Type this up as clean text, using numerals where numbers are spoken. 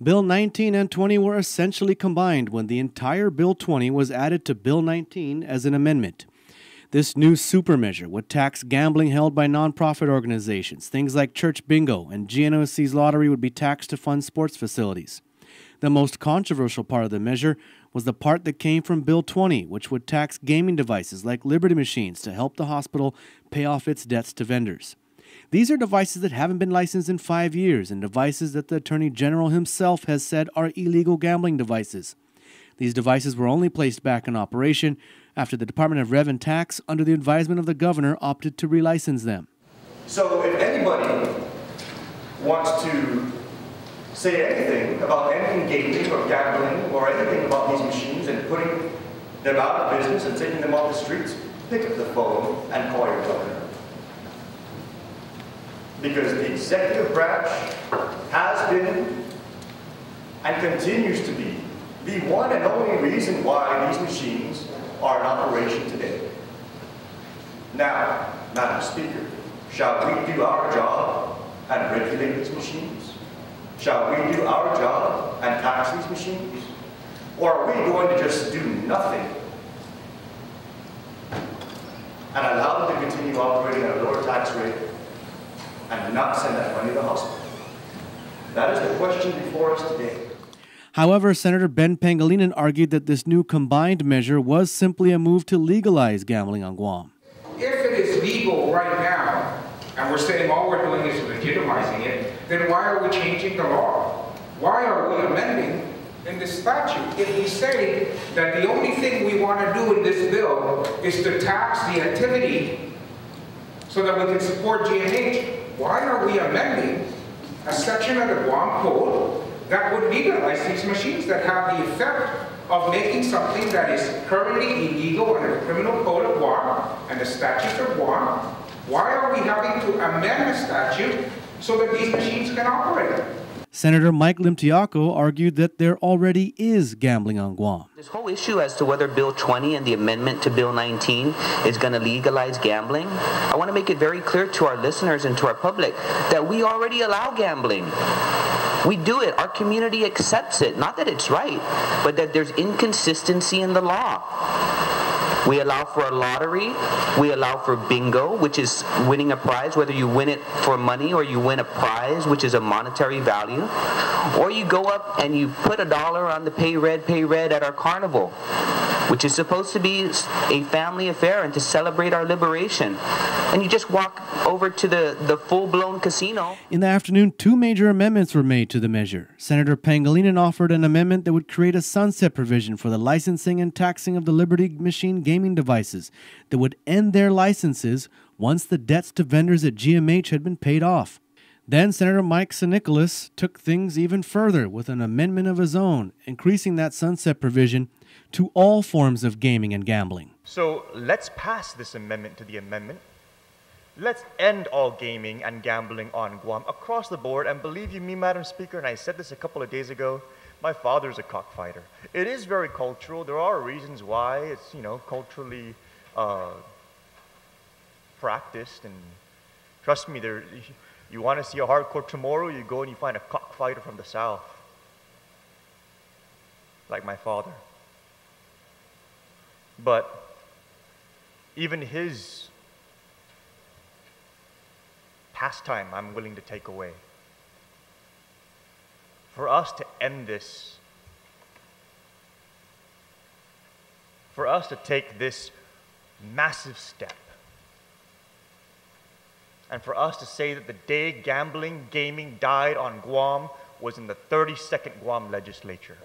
Bill 19 and 20 were essentially combined when the entire Bill 20 was added to Bill 19 as an amendment. This new super measure would tax gambling held by nonprofit organizations. Things like church bingo and GNOC's lottery would be taxed to fund sports facilities. The most controversial part of the measure was the part that came from Bill 20, which would tax gaming devices like Liberty machines to help the hospital pay off its debts to vendors. These are devices that haven't been licensed in 5 years and devices that the Attorney General himself has said are illegal gambling devices. These devices were only placed back in operation after the Department of Rev and Tax, under the advisement of the governor, opted to relicense them. So if anybody wants to say anything about anything gaming or gambling or anything about these machines and putting them out of business and taking them off the streets, pick up the phone and call your governor. Because the executive branch has been and continues to be the one and only reason why these machines are in operation today. Now, Madam Speaker, shall we do our job and regulate these machines? Shall we do our job and tax these machines? Or are we going to just do nothing and allow them to continue operating at a lower tax rate and not send that money to the hospital? That is the question before us today. However, Senator Ben Pangilinan argued that this new combined measure was simply a move to legalize gambling on Guam. If it is legal right now, and we're saying all we're doing is legitimizing it, then why are we changing the law? Why are we amending in the statute? If we say that the only thing we want to do in this bill is to tax the activity so that we can support GNH, why are we amending a section of the Guam Code that would legalize these machines that have the effect of making something that is currently illegal under the Criminal Code of Guam and the statutes of Guam? Why are we having to amend the statute so that these machines can operate? Senator Mike Limtiaco argued that there already is gambling on Guam. This whole issue as to whether Bill 20 and the amendment to Bill 19 is going to legalize gambling, I want to make it very clear to our listeners and to our public that we already allow gambling. We do it. Our community accepts it. Not that it's right, but that there's inconsistency in the law. We allow for a lottery. We allow for bingo, which is winning a prize, whether you win it for money or you win a prize, which is a monetary value. Or you go up and you put $1 on the pay red at our carnival, which is supposed to be a family affair and to celebrate our liberation. And you just walk over to the full-blown casino. In the afternoon, 2 major amendments were made to the measure. Senator Pangilinan offered an amendment that would create a sunset provision for the licensing and taxing of the Liberty machine gaming devices that would end their licenses once the debts to vendors at GMH had been paid off. Then Senator Mike Sinicolas took things even further with an amendment of his own, increasing that sunset provision to all forms of gaming and gambling. So let's pass this amendment to the amendment. Let's end all gaming and gambling on Guam across the board. And believe you me, Madam Speaker, and I said this a couple of days ago, my father's a cockfighter. It is very cultural. There are reasons why it's, culturally practiced. And trust me, you want to see a hardcore tomorrow, you go and you find a cockfighter from the South, like my father. But even his pastime, I'm willing to take away. For us to end this, for us to take this massive step, and for us to say that the day gaming died on Guam was in the 32nd Guam legislature.